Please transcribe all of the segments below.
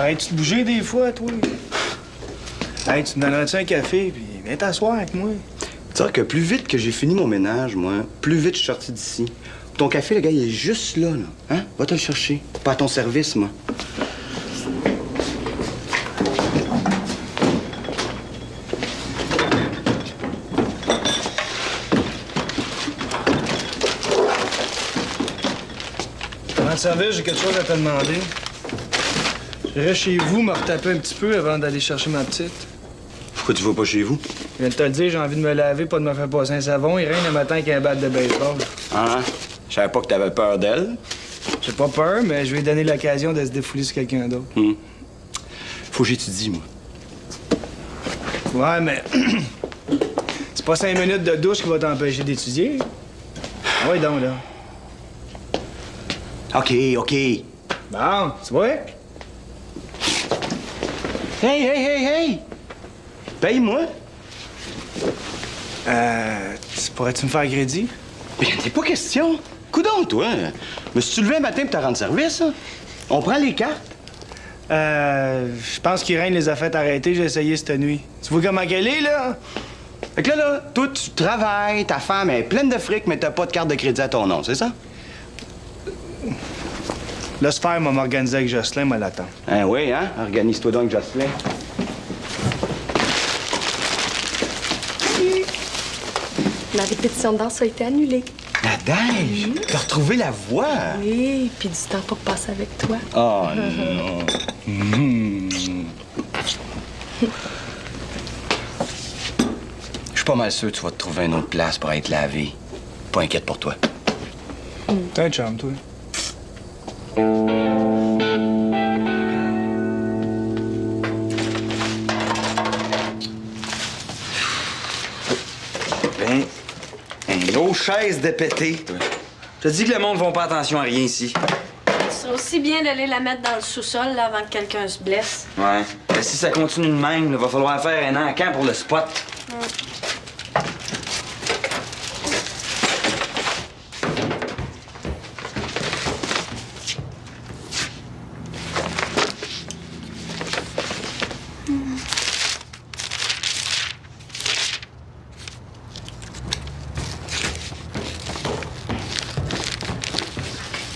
Arrête-tu de bouger des fois, toi? Hey, tu me donnerais-tu un café, puis viens t'asseoir avec moi. Tu sais que plus vite que j'ai fini mon ménage, moi, plus vite je suis sorti d'ici. Ton café, le gars, il est juste là, là. Hein? Va te le chercher. Pas à ton service, moi. Avant de servir, j'ai quelque chose à te demander. J'irai chez vous me retaper un petit peu avant d'aller chercher ma petite. Pourquoi tu vas pas chez vous? Je viens de te le dire, j'ai envie de me laver, pas de me faire passer un savon. Il règne le matin avec un bat de baseball. Ah, je savais pas que t'avais peur d'elle. J'ai pas peur, mais je vais lui donner l'occasion de se défouler sur quelqu'un d'autre. Faut que j'étudie, moi. Ouais, mais... c'est pas 5 minutes de douche qui va t'empêcher d'étudier. Ah ouais, donc, là. OK. Bon, tu vois? Hey! Paye-moi. Tu pourrais-tu me faire crédit? Bien, t'es pas question. Coudonc, toi. Me suis-tu levé un matin pour te rendre service, hein? On prend les cartes. Je pense qu'Irène les a fait arrêter. J'ai essayé cette nuit. Tu vois comment qu'elle est, là? Fait que là, toi, tu travailles, ta femme est pleine de fric, mais t'as pas de carte de crédit à ton nom, c'est ça? Là, se faire, m'a organisé avec Jocelyn, moi, l'attend. Ah oui, hein? Organise-toi donc, Jocelyn. Ma répétition de danse a été annulée. Nadège, t'as retrouvé la voix. Oui, puis du temps pour passer avec toi. Oh non. Je suis pas mal sûr que tu vas te trouver une autre place pour être lavé. Pas inquiète pour toi. T'es un chum, toi. Ben, une autre chaise de pété. Je te dis que le monde ne font pas attention à rien ici. Ce serait aussi bien d'aller la mettre dans le sous-sol là, avant que quelqu'un se blesse. Ouais. Ben, si ça continue de même, il va falloir faire un encamp pour le spot.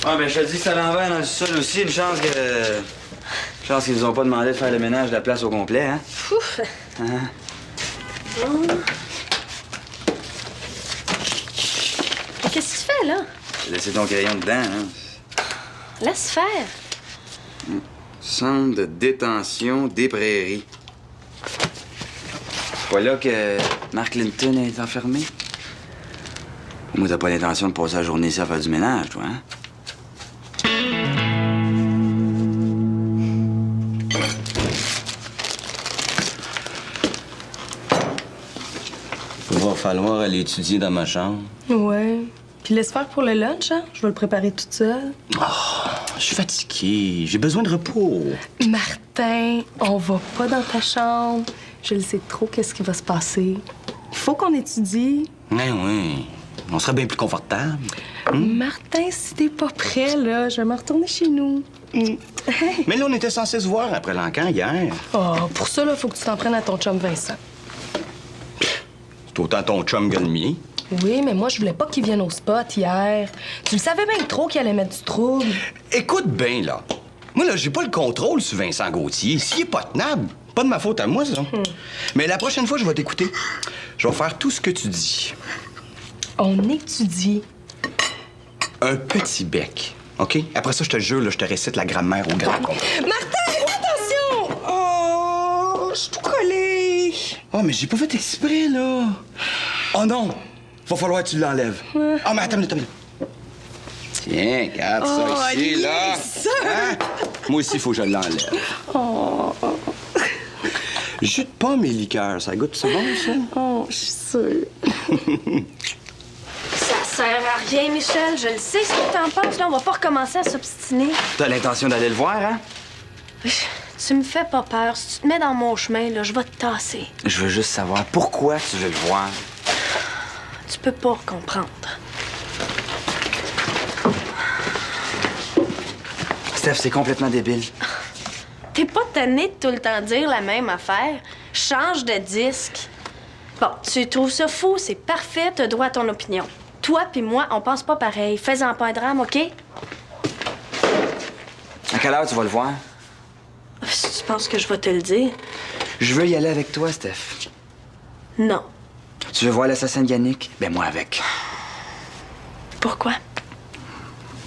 Ah, ben, je te dis que ça l'envers dans le sol aussi. Une chance qu'ils nous ont pas demandé de faire le ménage de la place au complet, hein? Ouf! Qu'est-ce que tu fais, là? J'ai laissé ton crayon dedans, hein? Laisse faire. Centre de détention des prairies. C'est pas là que Mark Clinton est enfermé? Moi, t'as pas l'intention de passer la journée ici à faire du ménage, toi, hein? Il va falloir aller étudier dans ma chambre. Ouais. Puis laisse faire pour le lunch, hein? Je vais le préparer toute seule. Je suis fatigué. J'ai besoin de repos. Martin, on va pas dans ta chambre. Je le sais trop qu'est-ce qui va se passer. Il faut qu'on étudie. Oui. On serait bien plus confortable. Martin, si t'es pas prêt, là, je vais me retourner chez nous. Mais là, on était censés se voir après l'encan hier. Oh, pour ça, là, faut que tu t'en prennes à ton chum Vincent. C'est autant ton chum que le mien. Oui, mais moi, je voulais pas qu'il vienne au spot hier. Tu le savais bien trop qu'il allait mettre du trouble. Écoute bien, là. Moi, là, j'ai pas le contrôle sur Vincent Gauthier. S'il est pas tenable, pas de ma faute à moi, ça. Mais la prochaine fois, je vais t'écouter. Je vais faire tout ce que tu dis. On étudie. Un petit bec, OK? Après ça, je te jure, là, je te récite la grammaire au grand complet. Martin, attention! Oh, je suis tout collée. Oh, mais j'ai pas fait exprès, là. Oh non! Va falloir que tu l'enlèves. Ah, mais attends une minute. Tiens, regarde ça ici, là. Hein? Moi aussi, il faut que je l'enlève. Jus de pomme et liqueur, ça goûte ça bon, ça? Oh, je suis sûre. Ça sert à rien, Michel. Je le sais ce que t'en penses. Là, on va pas recommencer à s'obstiner. T'as l'intention d'aller le voir, hein? Tu me fais pas peur. Si tu te mets dans mon chemin, là, je vais te tasser. Je veux juste savoir pourquoi tu veux le voir. Tu peux pas comprendre. Steph, c'est complètement débile. T'es pas tanné de tout le temps dire la même affaire? Change de disque. Bon, tu trouves ça fou, c'est parfait, t'as droit à ton opinion. Toi puis moi, on pense pas pareil. Fais-en pas un drame, OK? À quelle heure tu vas le voir? Si tu penses que je vais te le dire? Je veux y aller avec toi, Steph. Non. Tu veux voir l'assassin de Yannick? Ben, moi avec. Pourquoi?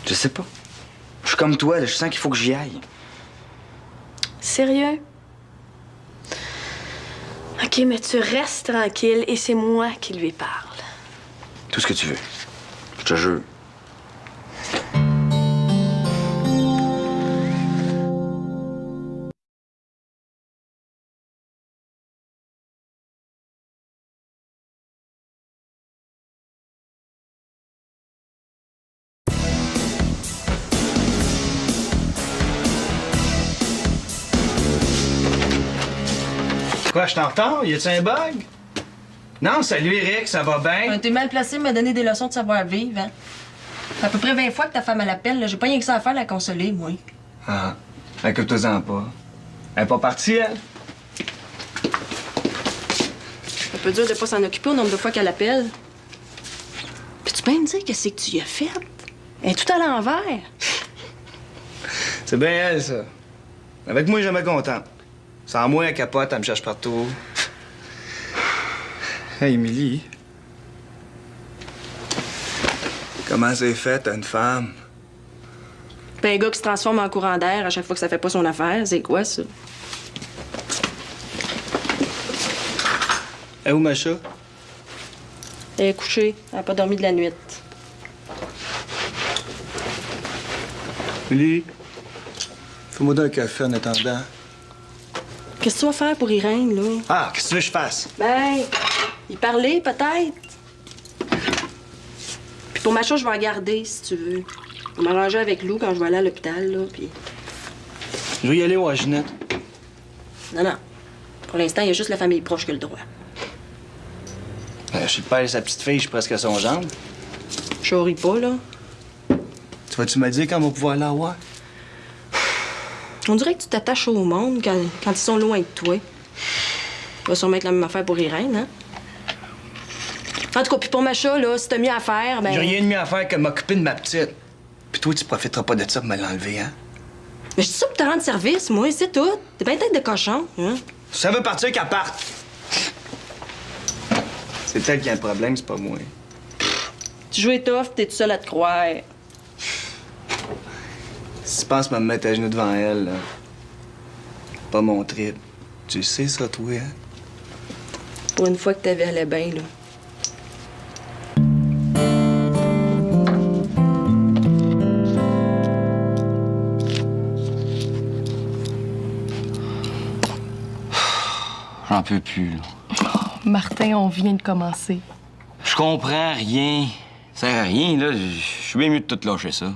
Je sais pas. Je suis comme toi, là, je sens qu'il faut que j'y aille. Sérieux? OK, mais tu restes tranquille et c'est moi qui lui parle. Tout ce que tu veux. Je te jure. Quoi, je suis en retard? Y a-tu un bug? Non, salut Eric, ça va bien? T'es mal placé de me donner des leçons de savoir-vivre, hein? Ça fait à peu près 20 fois que ta femme à l'appel, là. J'ai pas rien que ça à faire la consoler, moi. Ah, inquiète-toi-en pas. Elle est pas partie, elle? C'est un peu dur de pas s'en occuper au nombre de fois qu'elle appelle. Peux-tu bien me dire qu'est-ce que tu y as fait? Elle est tout à l'envers. C'est bien elle, ça. Avec moi, jamais contente. Sans moi, elle capote, elle me cherche partout. Hey, Émilie. Comment c'est fait, t'as une femme? Ben, un gars qui se transforme en courant d'air à chaque fois que ça fait pas son affaire, c'est quoi, ça? Elle est où, Macha? Elle est couchée. Elle a pas dormi de la nuit. Émilie, fais-moi donc un café en attendant. Qu'est-ce que tu vas faire pour Irène, là? Ah, qu'est-ce que tu veux que je fasse? Ben, y parler, peut-être. Puis pour Macha, je vais en garder, si tu veux. Je vais m'arranger avec Lou quand je vais aller à l'hôpital, là, puis... Je vais y aller, ouais, Ginette. Non, non. Pour l'instant, il y a juste la famille proche qui a le droit. Je sais pas, sa petite fille, je suis presque à son jambe. Je charrie pas, là. Tu vas-tu me dire quand on va pouvoir la voir? On dirait que tu t'attaches au monde quand ils sont loin de toi. Ça va sûrement être la même affaire pour Irène, hein? En tout cas, puis pour Macha, là, si t'as mieux à faire, ben... J'ai rien de mieux à faire que m'occuper de ma petite. Puis toi, tu profiteras pas de ça pour me l'enlever, hein? Mais je dis ça pour te rendre service, moi, c'est tout. T'es bien tête de cochon, hein? Si ça veut partir, qu'elle parte. C'est elle qui a le problème, c'est pas moi. Tu joues étoffe, t'es tout seul à te croire. Si tu penses me mettre à genoux devant elle, là, pas mon trip. Tu sais ça, toi, hein? Pour une fois que t'avais allé bien, là. J'en peux plus, là. Martin, on vient de commencer. Je comprends rien. Ça sert à rien, là. Je suis bien mieux de tout lâcher ça.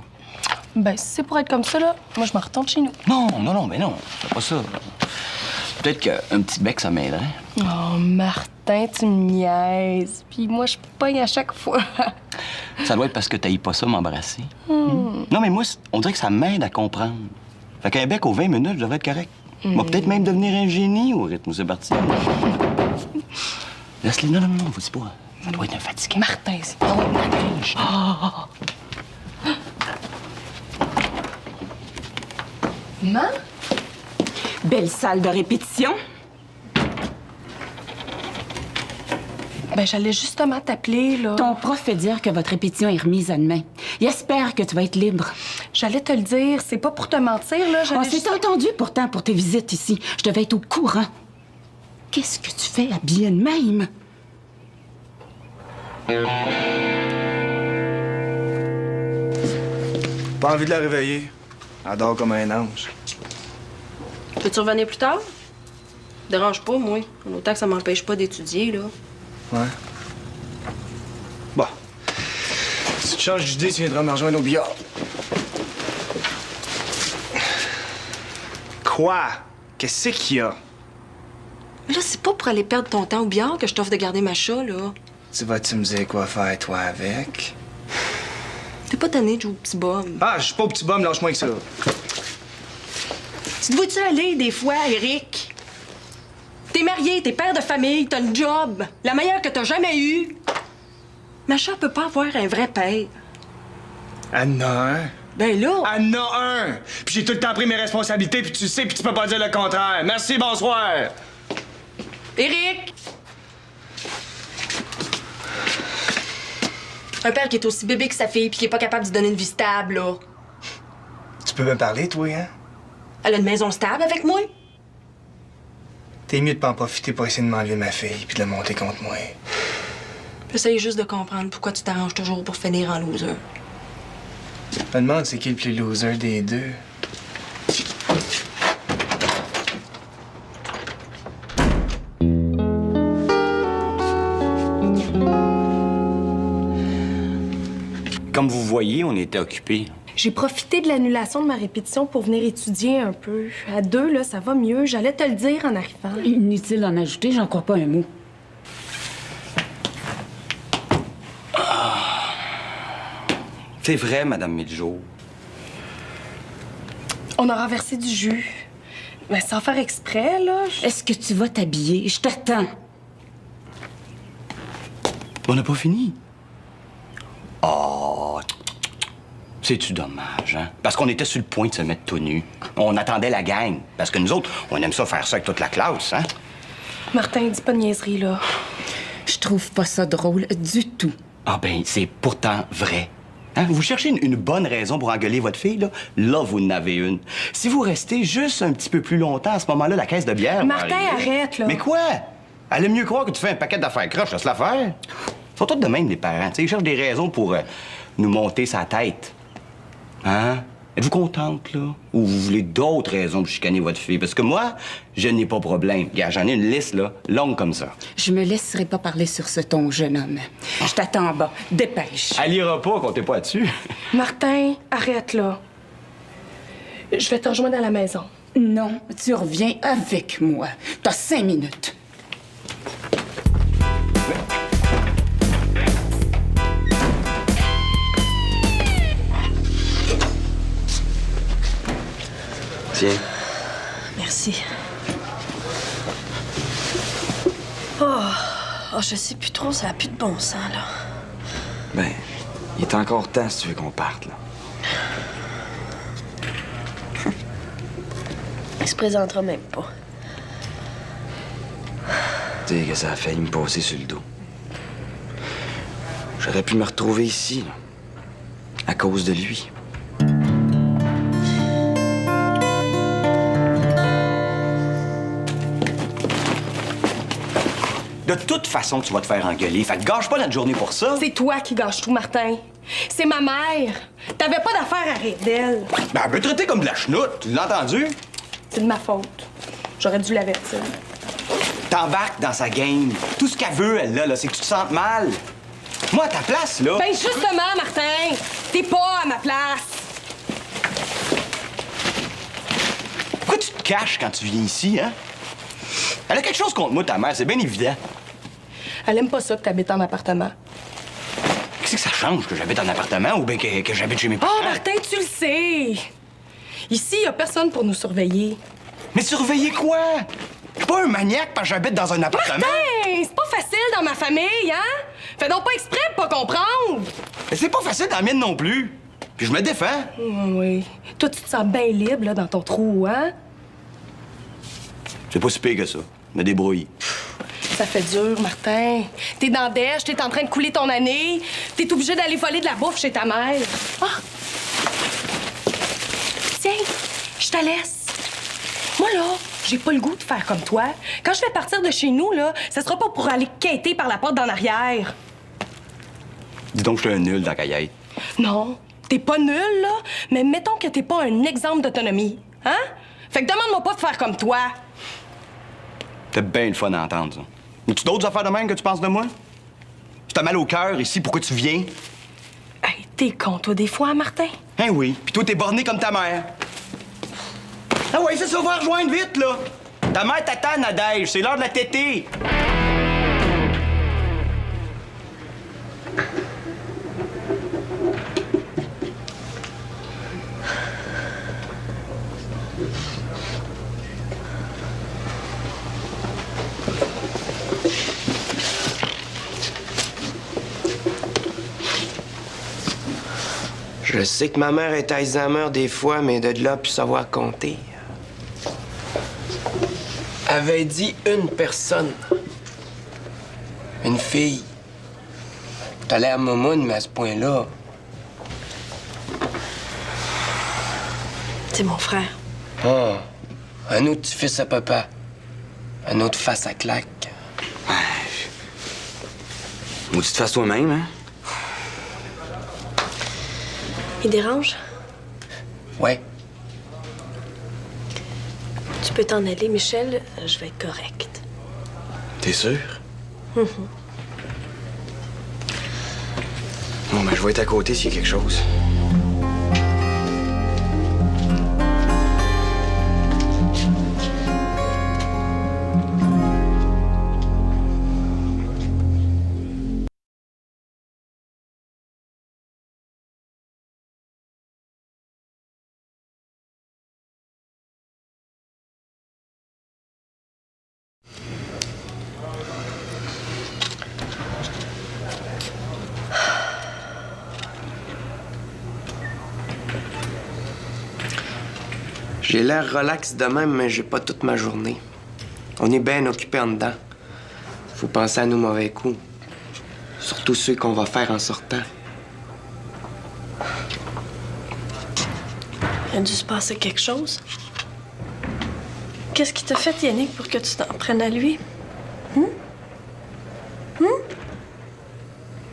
Ben, si c'est pour être comme ça, là, moi, je me retourne chez nous. Non, mais non. C'est pas ça. Peut-être qu'un petit bec, ça m'aiderait. Oh, Martin, tu me niaises. Puis moi, je pogne à chaque fois. Ça doit être parce que t'haïs pas ça, m'embrasser. Non, mais moi, on dirait que ça m'aide à comprendre. Fait qu'un bec aux 20 minutes, je devrais être correct. On va peut-être même devenir un génie au rythme où c'est parti. Laisse-les. Non, vas-y pas. Ça doit être un fatigué. Martin, c'est pas Martin. Maman? Belle salle de répétition. Ben, j'allais justement t'appeler, là. Ton prof fait dire que votre répétition est remise à demain. Il espère que tu vas être libre. J'allais te le dire, c'est pas pour te mentir, là. On s'est entendu pourtant pour tes visites ici. Je devais être au courant. Qu'est-ce que tu fais habillée de même? Pas envie de la réveiller. Elle dort comme un ange. Peux-tu revenir plus tard? Dérange pas, moi. Autant que ça m'empêche pas d'étudier, là. Ouais. Bon. Si tu changes d'idée, tu viendras me rejoindre au billard. Quoi? Qu'est-ce qu'il y a? Mais là, c'est pas pour aller perdre ton temps au billard que je t'offre de garder Macha, là. Tu vas-tu me dire quoi faire, toi, avec? T'es pas tanné de jouer au petit bum. Ah, je suis pas au petit bum, lâche-moi avec ça. Tu te vois-tu aller des fois, Eric? T'es marié, t'es père de famille, t'as une job, la meilleure que t'as jamais eue. Macha peut pas avoir un vrai père. Elle en a un. Ben là... Elle en a un! Puis j'ai tout le temps pris mes responsabilités, puis tu le sais, puis tu peux pas dire le contraire. Merci, bonsoir! Eric! Un père qui est aussi bébé que sa fille puis qui est pas capable de donner une vie stable, là. Tu peux me parler, toi, hein? Elle a une maison stable avec moi? T'es mieux de pas en profiter pour essayer de m'enlever ma fille, puis de la monter contre moi. J'essaye juste de comprendre pourquoi tu t'arranges toujours pour finir en loser. Je me demande c'est qui le plus loser des deux. Comme vous voyez, on était occupés. J'ai profité de l'annulation de ma répétition pour venir étudier un peu. À deux, là, ça va mieux. J'allais te le dire en arrivant. Inutile d'en ajouter, j'en crois pas un mot. C'est vrai, Madame Midjo. On a renversé du jus. Mais sans faire exprès, là. Est-ce que tu vas t'habiller? Je t'attends. On n'a pas fini. Oh, c'est-tu dommage, hein? Parce qu'on était sur le point de se mettre tout nu. On attendait la gang. Parce que nous autres, on aime ça faire ça avec toute la classe, hein? Martin, dis pas de niaiserie, là. Je trouve pas ça drôle du tout. Ah ben, c'est pourtant vrai. Hein? Vous cherchez une bonne raison pour engueuler votre fille, là? Là, vous en avez une. Si vous restez juste un petit peu plus longtemps, à ce moment-là, la caisse de bière... va Martin, arriver. arrête, là. Mais quoi? Elle aime mieux croire que tu fais un paquet d'affaires croches, laisse l'affaire. Ils sont tous de même, les parents. T'sais, ils cherchent des raisons pour nous monter sa tête. Hein? Êtes-vous contente, là? Ou vous voulez d'autres raisons pour chicaner votre fille? Parce que moi, je n'ai pas de problème. Regarde, j'en ai une liste, là, longue comme ça. Je me laisserai pas parler sur ce ton, jeune homme. Je t'attends en bas. Dépêche. Elle ira pas, comptez pas là-dessus. Martin, arrête, là. Je vais te rejoindre à la maison. Non, tu reviens avec moi. T'as 5 minutes. Tiens. Merci. Oh, je sais plus trop, ça a plus de bon sens, là. Ben, il est encore temps si tu veux qu'on parte, là. Il se présentera même pas. Tu sais que ça a failli me passer sur le dos. J'aurais pu me retrouver ici, là, à cause de lui. De toute façon, tu vas te faire engueuler. Fait que gâche pas notre journée pour ça. C'est toi qui gâches tout, Martin. C'est ma mère. T'avais pas d'affaire à rire d'elle. Ben, elle peut te traiter comme de la chenoute. Tu l'as entendu? C'est de ma faute. J'aurais dû l'avertir. T'embarques dans sa game. Tout ce qu'elle veut, elle, là, c'est que tu te sentes mal. Moi, à ta place, là... Ben justement, Martin, t'es pas à ma place. Pourquoi tu te caches quand tu viens ici, hein? Elle a quelque chose contre moi, ta mère, c'est bien évident. Elle aime pas ça que t'habites en appartement. Qu'est-ce que ça change que j'habite en appartement ou bien que j'habite chez mes parents? Oh, Martin, tu le sais. Ici, y a personne pour nous surveiller. Mais surveiller quoi? Je suis pas un maniaque parce que j'habite dans un appartement. Martin, c'est pas facile dans ma famille, hein? Fais donc pas exprès de pas comprendre. Mais c'est pas facile dans la mienne non plus. Puis je me défends. Oui. Toi, tu te sens bien libre, là, dans ton trou, hein? C'est pas si pire que ça. Me débrouille. Ça fait dur, Martin. T'es dans Dèche, t'es en train de couler ton année. T'es obligé d'aller voler de la bouffe chez ta mère. Ah! Tiens, je te laisse. Moi, là, j'ai pas le goût de faire comme toi. Quand je vais partir de chez nous, là, ça sera pas pour aller quêter par la porte d'en arrière. Dis donc que je suis un nul dans la caillette. Non, t'es pas nul, là, mais mettons que t'es pas un exemple d'autonomie. Hein? Fait que demande-moi pas de faire comme toi. T'as bien le fun à entendre, ça. As-tu d'autres affaires de même que tu penses de moi? Si t'as mal au cœur ici, pourquoi tu viens? Hey, t'es con, toi, des fois, Martin? Hein oui. Puis toi, t'es borné comme ta mère. Ah ouais, c'est ça, va rejoindre vite, là. Ta mère t'attend, Nadège. C'est l'heure de la tétée. Je sais que ma mère est Alzheimer des fois, mais de là, puis savoir compter. Avait dit une personne. Une fille. T'as l'air momoune, mais à ce point-là. C'est mon frère. Oh, un autre petit fils à papa. Un autre face à claque. Maudite face toi-même, hein? Il dérange? Ouais. Tu peux t'en aller, Michel. Je vais être correcte. T'es sûr? Bon, ben, je vais être à côté s'il y a quelque chose. J'ai l'air relax de même, mais j'ai pas toute ma journée. On est bien occupé en dedans. Faut penser à nos mauvais coups. Surtout ceux qu'on va faire en sortant. Il a dû se passer quelque chose. Qu'est-ce qui t'a fait, Yannick, pour que tu t'en prennes à lui?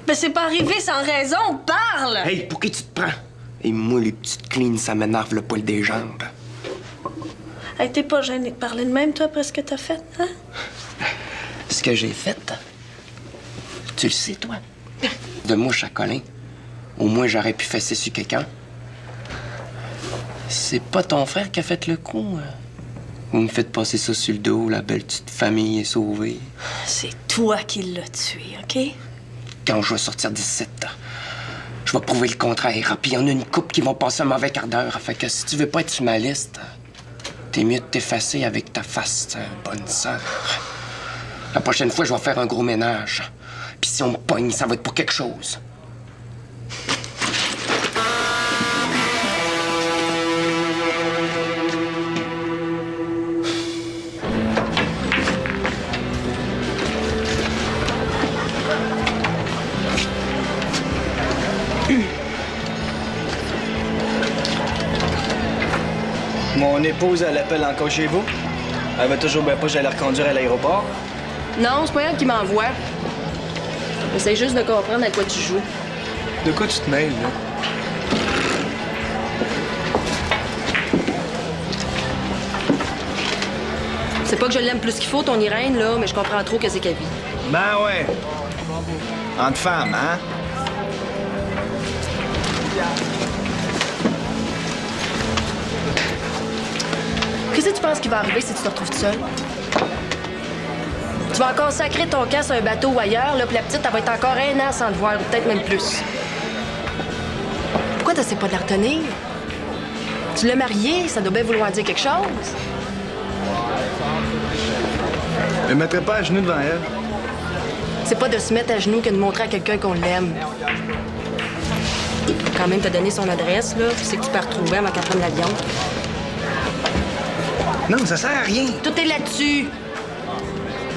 Ben, c'est pas arrivé sans raison, parle! Hey, pour qui tu te prends? Et moi, les petites cleans, ça m'énerve le poil des jambes. Hey, t'es pas gêné de parler de même, toi, après ce que t'as fait, hein? Ce que j'ai fait, tu le sais, toi. De mouche à Colin. Au moins, j'aurais pu fesser sur quelqu'un. C'est pas ton frère qui a fait le coup. Vous me faites passer ça sur le dos, la belle petite famille est sauvée. C'est toi qui l'as tué, OK? Quand je vais sortir d'ici, je vais prouver le contraire. Puis il y en a une couple qui vont passer un mauvais quart d'heure. Fait que si tu veux pas être sur ma liste, t'es mieux de t'effacer avec ta face, bonne sœur. La prochaine fois, je vais faire un gros ménage. Puis si on me pogne, ça va être pour quelque chose. Mon épouse, elle appelle encore chez vous. Elle veut toujours bien pas que j'aille la reconduire à l'aéroport. Non, c'est pas elle qui m'envoie. Essaye juste de comprendre à quoi tu joues. De quoi tu te mêles, là? C'est pas que je l'aime plus qu'il faut, ton Irène, là, mais je comprends trop que c'est qu'elle vit. Ben ouais. Entre femmes, hein? Qu'est-ce que tu penses qui va arriver si tu te retrouves tout seul? Tu vas encore sacrer ton camp sur un bateau ou ailleurs, là, puis la petite, elle va être encore un an sans te voir, ou peut-être même plus. Pourquoi t'essaies pas de la retenir? Tu l'as mariée, ça doit bien vouloir dire quelque chose. Je me mettrai pas à genoux devant elle. C'est pas de se mettre à genoux que de montrer à quelqu'un qu'on l'aime. Quand même, t'as donné son adresse, là. Tu sais que tu peux la retrouver avant qu'elle prenne l'avion. Non, ça sert à rien. Tout est là-dessus.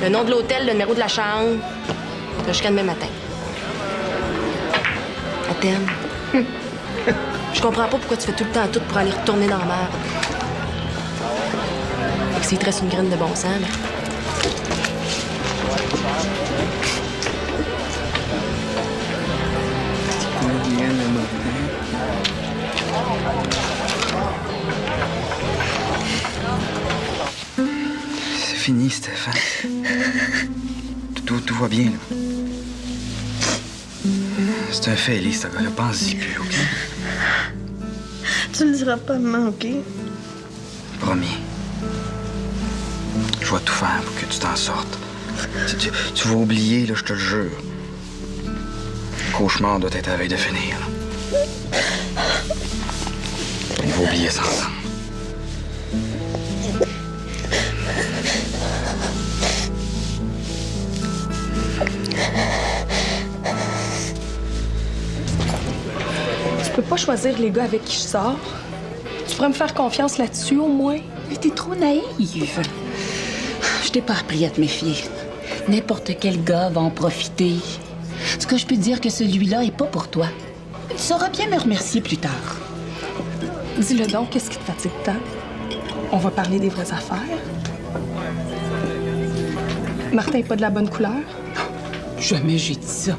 Le nom de l'hôtel, le numéro de la chambre. T'as jusqu'à demain matin. Elle t'aime. Je comprends pas pourquoi tu fais tout le temps tout pour aller retourner dans la merde. Fait que s'il te reste une graine de bon sang, là. C'est fini, Stéphane. Tout va bien, là. C'est un fait, Elise, ce gars-là. Pense-y plus, OK? Tu le diras pas, maman, OK? Promis. Je vais tout faire pour que tu t'en sortes. Tu vas oublier, là, je te le jure. Le cauchemar doit être à la veille de finir, là. On va oublier ça ensemble. peux pas choisir les gars avec qui je sors. Tu pourrais me faire confiance là-dessus, au moins? Mais t'es trop naïve. Je t'ai pas appris à te méfier. N'importe quel gars va en profiter. Ce que je peux te dire que celui-là est pas pour toi. Tu sauras bien me remercier plus tard. Dis-le donc, qu'est-ce qui te fatigue tant? On va parler des vraies affaires. Martin est pas de la bonne couleur? Jamais j'ai dit ça.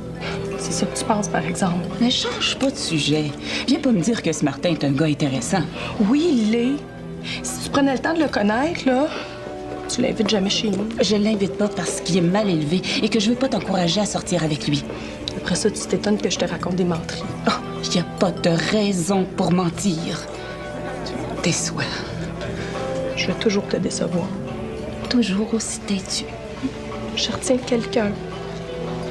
C'est ça que tu penses, par exemple. Ne change pas de sujet. Viens pas me dire que ce Martin est un gars intéressant. Oui, il l'est. Si tu prenais le temps de le connaître, là, tu l'invites jamais chez nous. Je l'invite pas parce qu'il est mal élevé et que je veux pas t'encourager à sortir avec lui. Après ça, tu t'étonnes que je te raconte des menteries. Il n'y a pas de raison pour mentir. Tu me déçois. Je vais toujours te décevoir. Toujours aussi têtu. Je retiens quelqu'un.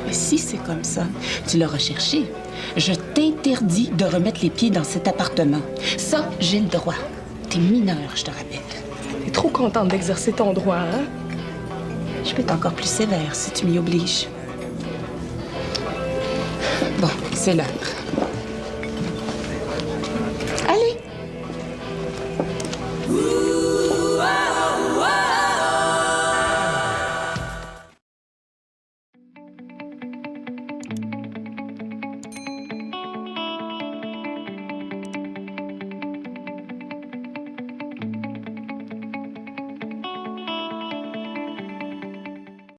Mais si c'est comme ça, tu l'auras cherché. Je t'interdis de remettre les pieds dans cet appartement. Ça, j'ai le droit. T'es mineur, je te rappelle. T'es trop contente d'exercer ton droit, hein? Je peux être encore plus sévère si tu m'y obliges. Bon, c'est l'heure.